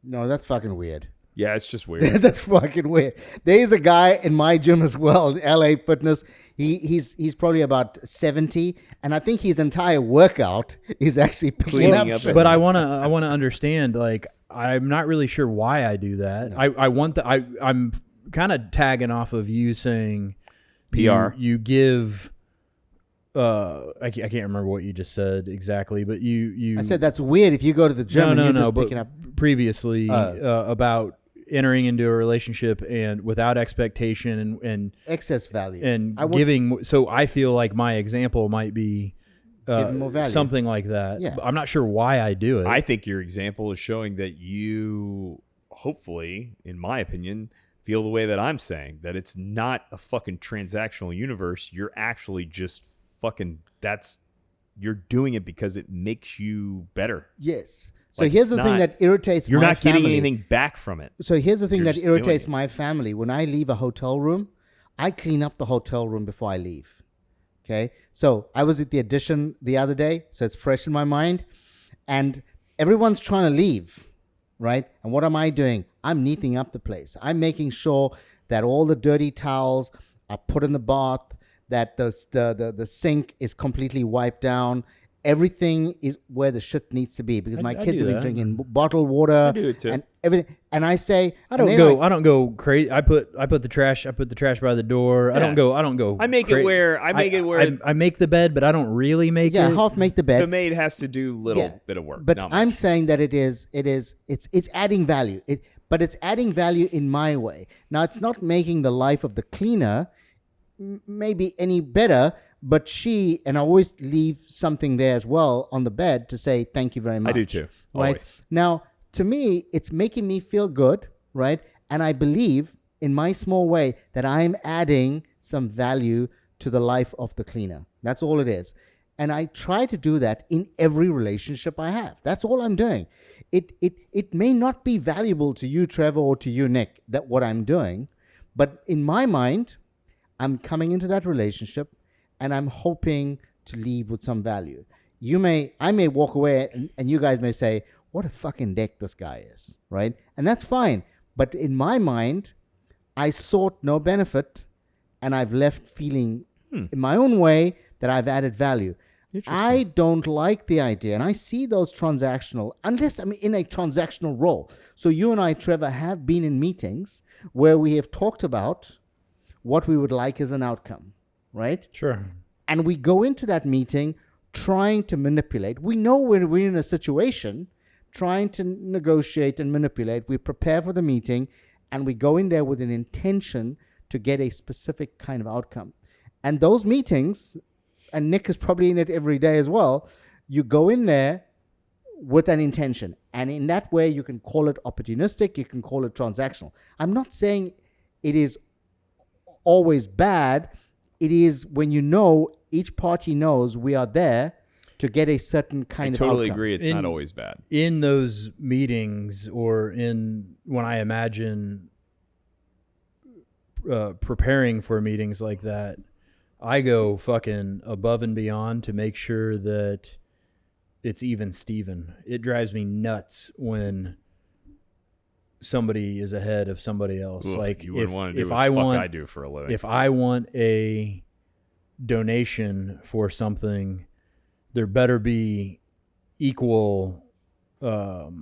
No, that's fucking weird. Yeah, it's just weird. That's fucking weird. There's a guy in my gym as well, LA Fitness. He's probably about 70, and I think his entire workout is actually cleaning up. But I wanna understand. Like, I'm not really sure why I do that. No. I'm kind of tagging off of you saying PR. You give. I can't remember what you just said exactly, but you. I said that's weird if you go to the gym. No. But previously about entering into a relationship and without expectation and excess value and giving. So I feel like my example might be more value. Something like that. Yeah. I'm not sure why I do it. I think your example is showing that you, hopefully, in my opinion, feel the way that I'm saying, that it's not a fucking transactional universe. You're actually just fucking, you're doing it because it makes you better. Yes. So Like, here's it's the thing not- that irritates You're my not family. getting anything back from it. So here's the thing You're that just doing irritates it. my family. When I leave a hotel room, I clean up the hotel room before I leave. Okay. So I was at the Edition the other day, so it's fresh in my mind. And everyone's trying to leave, right? And what am I doing? I'm neating up the place. I'm making sure that all the dirty towels are put in the bath, that the sink is completely wiped down. Everything is where the shit needs to be, because my I kids do have been that. drinking bottled water I do it too. and everything. And I say, I and don't they're go. like, I don't go crazy. I put the trash by the door. I Yeah. don't go. I make it where I make the bed, but I don't really make yeah, it. half make the bed. the maid has to do little Yeah. bit of work. But not I'm much. saying that it's adding value. But it's adding value in my way. Now, it's not making the life of the cleaner maybe any better, but and I always leave something there as well on the bed to say thank you very much. I do too. Right? Always. Now, to me, it's making me feel good, right? And I believe in my small way that I'm adding some value to the life of the cleaner. That's all it is. And I try to do that in every relationship I have. That's all I'm doing. It may not be valuable to you, Trevor, or to you, Nick, that what I'm doing, but in my mind, I'm coming into that relationship and I'm hoping to leave with some value. I may walk away and you guys may say, what a fucking dick this guy is, right? And that's fine. But in my mind, I sought no benefit and I've left feeling in my own way that I've added value. I don't like the idea, and I see those transactional, unless I'm in a transactional role. So you and I, Trevor, have been in meetings where we have talked about what we would like as an outcome, right? Sure. And we go into that meeting trying to manipulate. We know when we're in a situation trying to negotiate and manipulate. We prepare for the meeting, and we go in there with an intention to get a specific kind of outcome. And those meetings, and Nick is probably in it every day as well, you go in there with an intention. And in that way, you can call it opportunistic, you can call it transactional. I'm not saying it is always bad. It is when you know, each party knows we are there to get a certain kind of outcome. I totally agree. It's not always bad. In those meetings, or when I imagine preparing for meetings like that, I go fucking above and beyond to make sure that it's even Steven. It drives me nuts when somebody is ahead of somebody else. Oof, like you wouldn't want to do if what I the fuck want, I do for a living. if I want a donation for something, there better be equal. There's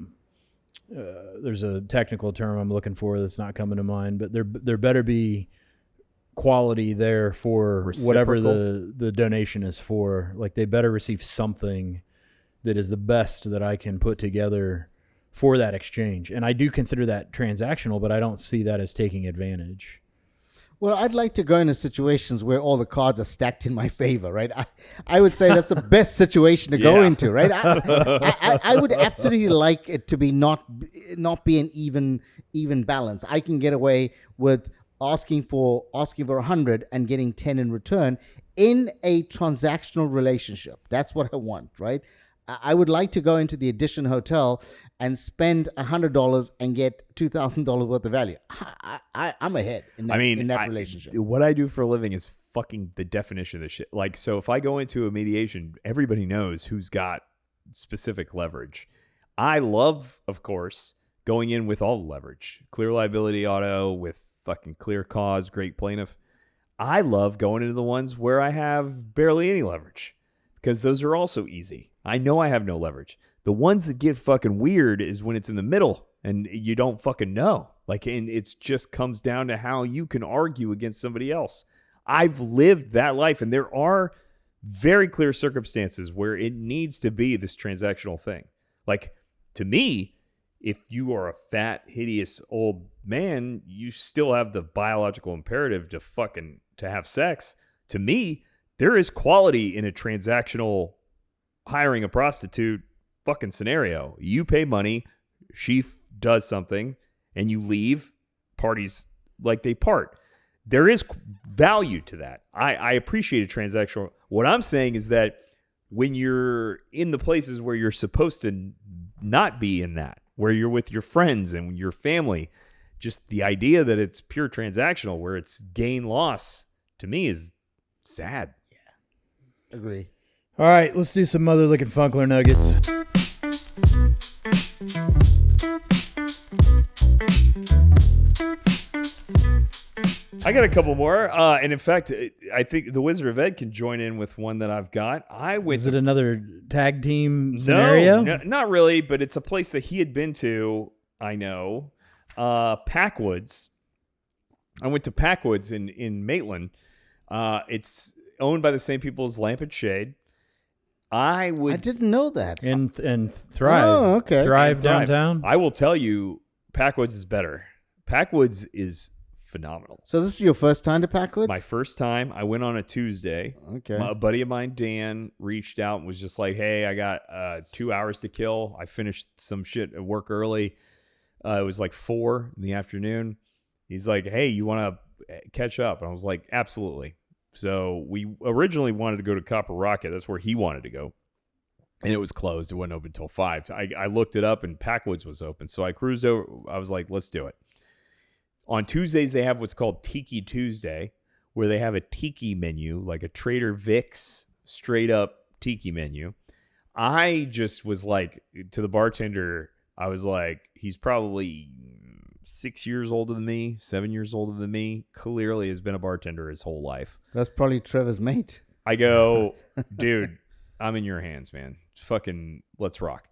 a technical term I'm looking for that's not coming to mind, but there better be quality there for whatever the donation is for. Like, they better receive something that is the best that I can put together for that exchange. And I do consider that transactional, but I don't see that as taking advantage. Well, I'd like to go into situations where all the cards are stacked in my favor, right? I would say that's the best situation to go into, right? I would absolutely like it to be not be an even balance. I can get away with asking for 100 and getting 10 in return in a transactional relationship. That's what I want, right? I would like to go into the Edition Hotel and spend $100 and get $2,000 worth of value. I'm ahead in that relationship. What I do for a living is fucking the definition of this shit. Like, so if I go into a mediation, everybody knows who's got specific leverage. I love, of course, going in with all the leverage. Clear liability auto with fucking clear cause, great plaintiff. I love going into the ones where I have barely any leverage, because those are also easy. I know I have no leverage. The ones that get fucking weird is when it's in the middle and you don't fucking know. Like, and it just comes down to how you can argue against somebody else. I've lived that life, and there are very clear circumstances where it needs to be this transactional thing. Like, to me, if you are a fat, hideous old man, you still have the biological imperative to have sex. To me, there is quality in a transactional hiring a prostitute fucking scenario. You pay money, she does something, and you leave. Parties like they part. There is value to that. I appreciate a transactional. What I'm saying is that when you're in the places where you're supposed to not be in that, where you're with your friends and your family, just the idea that it's pure transactional, where it's gain loss, to me is sad. Yeah. Agree. All right, let's do some mother looking Funkler Nuggets. I got a couple more, and in fact, I think the Wizard of Ed can join in with one that I've got. Is it another tag team scenario? No, not really, but it's a place that he had been to. I know, Packwoods. I went to Packwoods in Maitland. It's owned by the same people as Lamp and Shade. I didn't know that. And Thrive. Oh, okay. Thrive downtown. I will tell you, Packwoods is better. Packwoods is phenomenal. So this is your first time to Packwoods? My first time. I went on a Tuesday. Okay. A buddy of mine, Dan, reached out and was just like, hey, I got 2 hours to kill. I finished some shit at work early. It was like 4 in the afternoon. He's like, hey, you want to catch up? And I was like, absolutely. So we originally wanted to go to Copper Rocket. That's where he wanted to go. And it was closed. It wasn't open until 5. I looked it up and Packwoods was open. So I cruised over. I was like, let's do it. On Tuesdays, they have what's called Tiki Tuesday, where they have a tiki menu, like a Trader Vic's straight up tiki menu. I just was like, to the bartender, I was like, he's probably 6 years older than me, 7 years older than me, clearly has been a bartender his whole life. That's probably Trevor's mate. I go, dude, I'm in your hands, man. Fucking let's rock.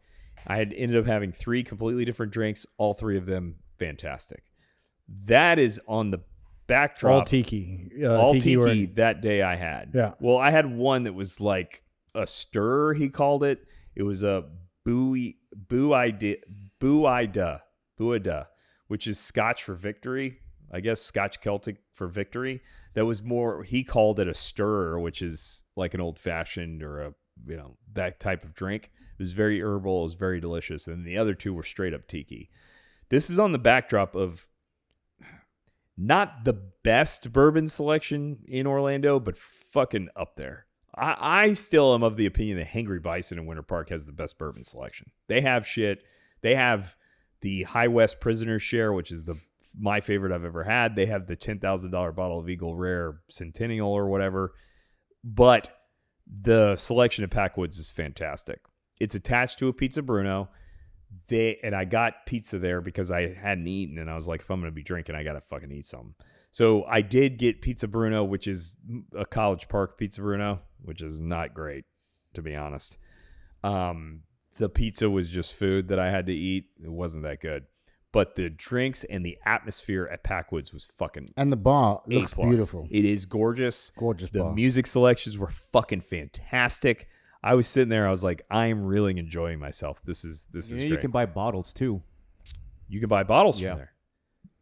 I had ended up having 3 completely different drinks, all 3 of them fantastic. That is on the backdrop. All tiki. All tiki that day I had. Yeah. Well, I had one that was like a stir, he called it. It was a buida, which is Scotch for victory. I guess Scotch Celtic for victory. That was more, he called it a stir, which is like an old fashioned or that type of drink. It was very herbal. It was very delicious. And the other 2 were straight up tiki. This is on the backdrop of not the best bourbon selection in Orlando, but fucking up there. I still am of the opinion that Hangry Bison in Winter Park has the best bourbon selection. They have shit. They have the High West Prisoner Share, which is my favorite I've ever had. They have the $10,000 bottle of Eagle Rare Centennial or whatever. But the selection at Packwoods is fantastic. It's attached to a Pizza Bruno. And I got pizza there because I hadn't eaten, and I was like, if I'm going to be drinking, I got to fucking eat something. So I did get Pizza Bruno, which is a College Park Pizza Bruno, which is not great, to be honest. The pizza was just food that I had to eat. It wasn't that good. But the drinks and the atmosphere at Packwoods was fucking And the bar looks A+. beautiful. It is gorgeous. Gorgeous The bar. music selections were fucking fantastic. I was sitting there. I was like, I am really enjoying myself. This is great. You can buy bottles too. You can buy bottles Yeah. from there.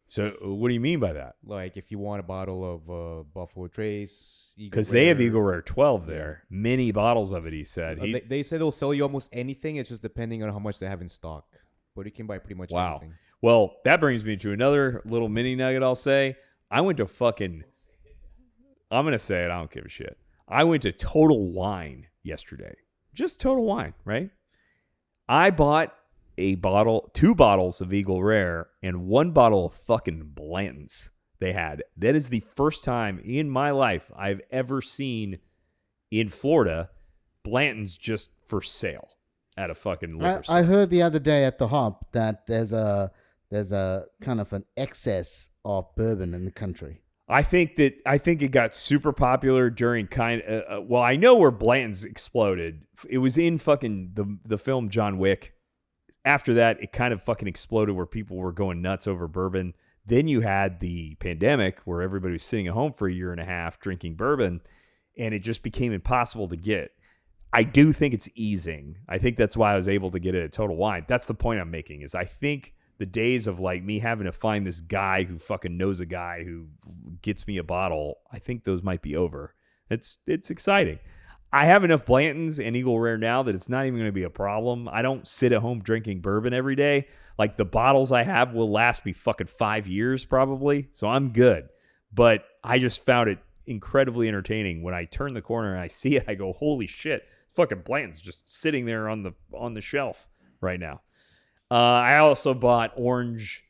So what do you mean by that? Like if you want a bottle of Buffalo Trace, Because they have Eagle Rare 12 there. Many bottles of it, he said. They say they'll sell you almost anything. It's just depending on how much they have in stock. But you can buy pretty much Wow. anything. Well, that brings me to another little mini nugget I'll say. I went to I'm going to say it. I don't give a shit. I went to Total Wine yesterday. Just Total Wine, right? I bought 2 bottles of Eagle Rare and 1 bottle of fucking Blantons they had. That is the first time in my life I've ever seen in Florida Blantons just for sale at a fucking liquor store. I heard the other day at the Hop that there's a kind of an excess of bourbon in the country. I think it got super popular during I know where Blanton's exploded. It was in fucking the film John Wick. After that, it kind of fucking exploded where people were going nuts over bourbon. Then you had the pandemic where everybody was sitting at home for a year and a half drinking bourbon, and it just became impossible to get. I do think it's easing. I think that's why I was able to get it at Total Wine. That's the point I'm making, is I think the days of like me having to find this guy who fucking knows a guy who gets me a bottle, I think those might be over. It's exciting. I have enough Blantons and Eagle Rare now that it's not even going to be a problem. I don't sit at home drinking bourbon every day. Like the bottles I have will last me fucking 5 years probably. So I'm good. But I just found it incredibly entertaining when I turn the corner and I see it. I go, holy shit, fucking Blanton's just sitting there on the shelf right now. I also bought Orange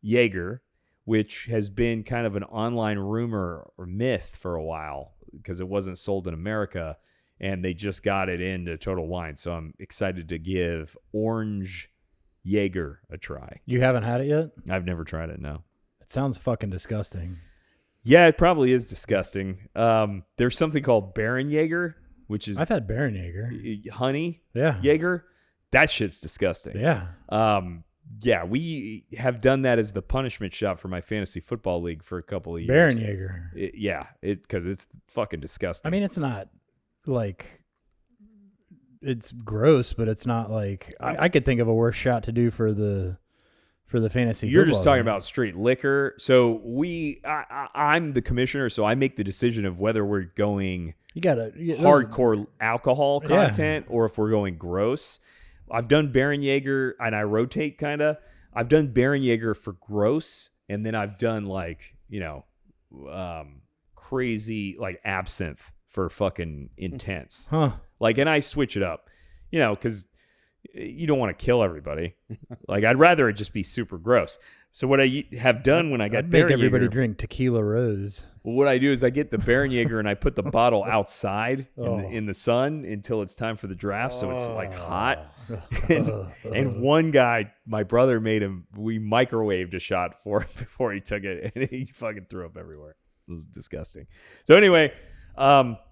Jaeger, which has been kind of an online rumor or myth for a while because it wasn't sold in America, and they just got it into Total Wine. So I'm excited to give Orange Jaeger a try. You haven't had it yet? I've never tried it, no. It sounds fucking disgusting. Yeah, it probably is disgusting. There's something called Baron Jaeger, which is I've had Baron Jaeger. Honey Yeah. Jaeger. That shit's disgusting. Yeah. Yeah, we have done that as the punishment shot for my fantasy football league for a couple of years. Baron Jaeger. Because it's fucking disgusting. I mean, it's not like it's gross, but it's not like I could think of a worse shot to do for the fantasy. You're just football talking league. about straight liquor. So I'm the commissioner, so I make the decision of whether we're going You gotta hardcore alcohol content or if we're going gross. I've done Baron Jaeger and I rotate kind of. I've done Baron Jaeger for gross, and then I've done crazy like absinthe for fucking intense. Huh. And I switch it up, because you don't want to kill everybody. I'd rather it just be super gross. So what I have done when I got I'd Baron make everybody Jaeger, drink tequila rose. what I do is I get the Baron Jaeger and I put the bottle outside Oh. in the sun until it's time for the draft, so it's hot. And one guy, my brother made him. We microwaved a shot for him before he took it, and he fucking threw up everywhere. It was disgusting. So anyway,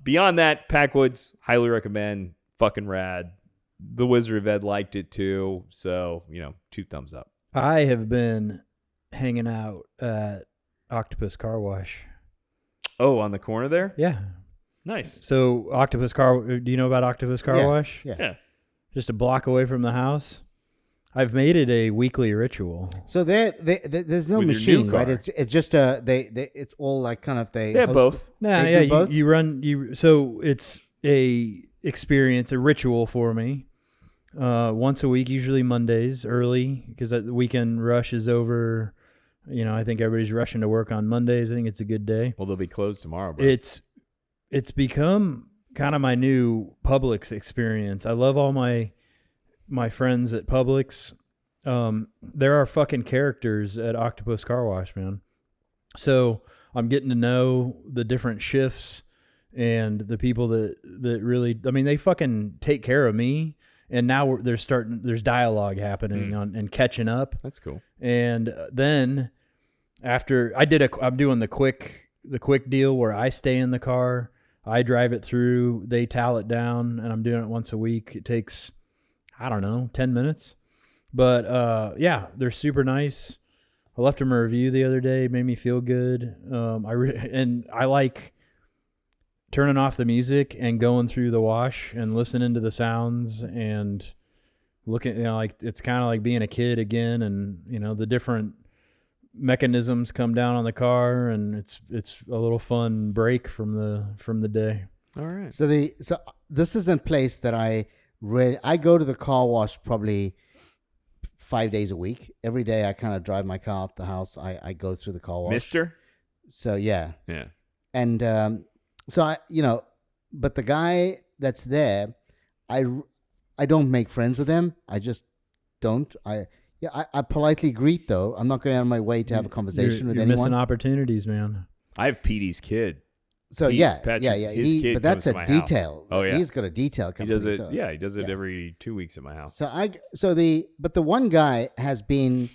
beyond that, Packwoods, highly recommend. Fucking rad. The Wizard of Ed liked it too, so 2 thumbs up. I have been hanging out at Octopus Car Wash. Oh, on the corner there? Yeah. Nice. So Octopus Car, do you know about Octopus Car Wash? Yeah. Just a block away from the house. I've made it a weekly ritual. So there's no With your machine, new right? car. It's just it's all like kind of they Yeah, host- both. Nah, They yeah, do both? you run so it's a experience, a ritual for me. Once a week, usually Mondays early, because the weekend rush is over. I think everybody's rushing to work on Mondays. I think it's a good day. Well, they'll be closed tomorrow, bro. It's become kind of my new Publix experience. I love all my friends at Publix. There are fucking characters at Octopus Car Wash, man. So I'm getting to know the different shifts and the people that really, they fucking take care of me. And now there's dialogue happening and catching up. That's cool. And then after I'm doing the quick deal where I stay in the car, I drive it through, they towel it down, and I'm doing it once a week. It takes, 10 minutes. But they're super nice. I left them a review the other day, made me feel good. I like turning off the music and going through the wash and listening to the sounds and looking, it's kind of like being a kid again. And, the different mechanisms come down on the car, and it's a little fun break from the day. All right. So this is a place that I go to the car wash probably 5 days a week. Every day I kind of drive my car out the house. I go through the car wash. Mister? So yeah. Yeah. And so but the guy that's there, I don't make friends with him. I just don't. I politely greet though. I'm not going out of my way to have a conversation with you're anyone. missing opportunities, man. I have Petey's kid. So Pete, yeah. Patrick, his kid But that's comes a to my house. detail. Oh, yeah. He's got a detail He company. does it. so- He does it every 2 weeks at my house. But the one guy has been,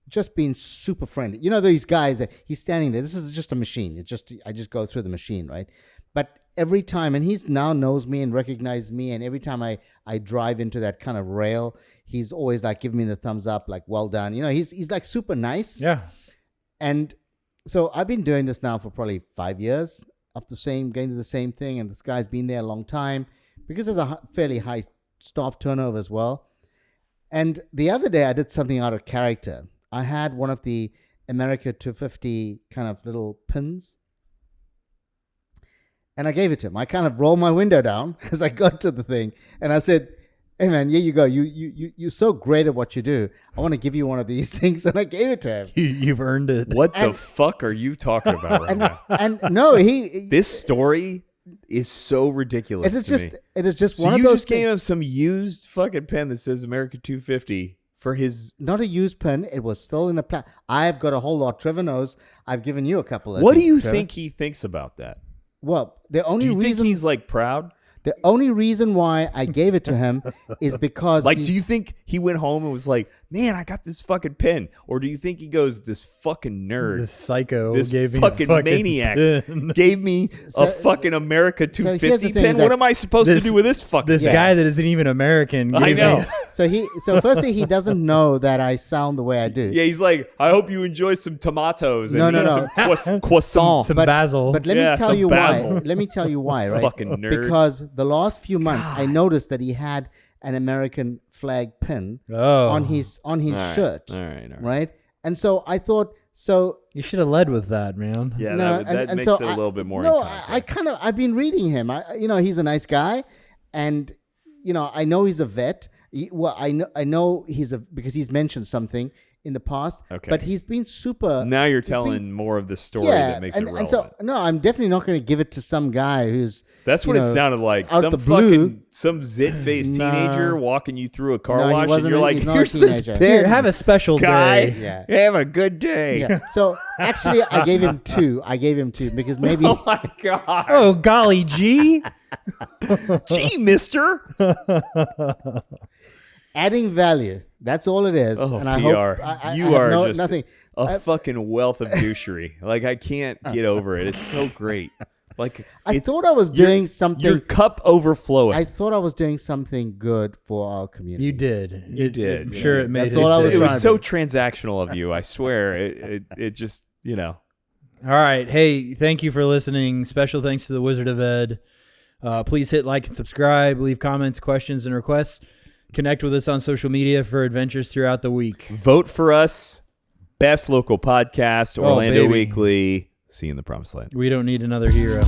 just being super friendly. These guys that he's standing there. This is just a machine. I just go through the machine, right? But every time, and he now knows me and recognizes me, and every time I drive into that kind of rail, he's always like giving me the thumbs up, like well done. He's like super nice. Yeah. And so I've been doing this now for probably 5 years getting to the same thing. And this guy's been there a long time because there's a fairly high staff turnover as well. And the other day I did something out of character. I had one of the America 250 kind of little pins. And I gave it to him. I kind of rolled my window down as I got to the thing. And I said, hey, man, here you go. You're so great at what you do. I want to give you one of these things. And I gave it to him. You've earned it. What the fuck are you talking about right now? And no, This story is so ridiculous it is to just me. it is just So one of you those just gave him some used fucking pen that says America 250 for his... not a used pen. It was still in a I've got a whole lot. Trevor knows. I've given you a couple of What do things, you Trevor. think he thinks about that? Well, the Do only you reason think he's like proud? the only reason why I gave it to him is because Like, do you think he went home and was like, man, I got this fucking pen? Or do you think he goes, this fucking nerd, This psycho this gave me fucking a fucking maniac pen. gave me a fucking America here's the 250 thing pen? is What that am I supposed to do with this fucking This thing? guy that isn't even American. I gave know. me- so firstly he doesn't know that I sound the way I do. Yeah, he's like, I hope you enjoy some tomatoes and No, eat no. some croissant. some basil. But let Yeah, me tell some you basil. why. Let me tell you why, right? Fucking nerd. Because the last few months I noticed that he had an American flag pin on his shirt. All right. Right? And so I thought so You should have led with that, man. Yeah, no, that makes so it a little bit more. No, in I kind of I've been reading him. He's a nice guy, and I know he's a vet. I know because he's mentioned something in the past. Okay. But he's been super. Now you're he's telling been- more of the story yeah, that makes and, it and relevant. so no, I'm definitely not going to give it to some guy who's. That's what it sounded like. out Some the blue. some zit-faced Nah. teenager walking you through a car No, he wash, and wasn't you're a- like, he's not a "Here's this teenager. pen, Here, have a special guy. day. Yeah. Have a good day." Yeah. So actually, I gave him two. Because maybe. Oh my god. Oh, golly gee. Gee, mister. Adding value. That's all it is. Oh, and I PR. hope I You have are just nothing. a fucking wealth of douchery. Like, I can't get over it. It's so great. Like, I thought I was doing your something. cup overflowing. I thought I was doing something good for our community. You did. You did. I'm sure it made That's it. all I was it was trying so to transactional of you. I swear. It just, All right. Hey, thank you for listening. Special thanks to the Wizard of Ed. Please hit like and subscribe. Leave comments, questions, and requests. Connect with us on social media for adventures throughout the week. vote for us. Best local podcast, Orlando baby. Weekly. See you in the promised land. We don't need another hero.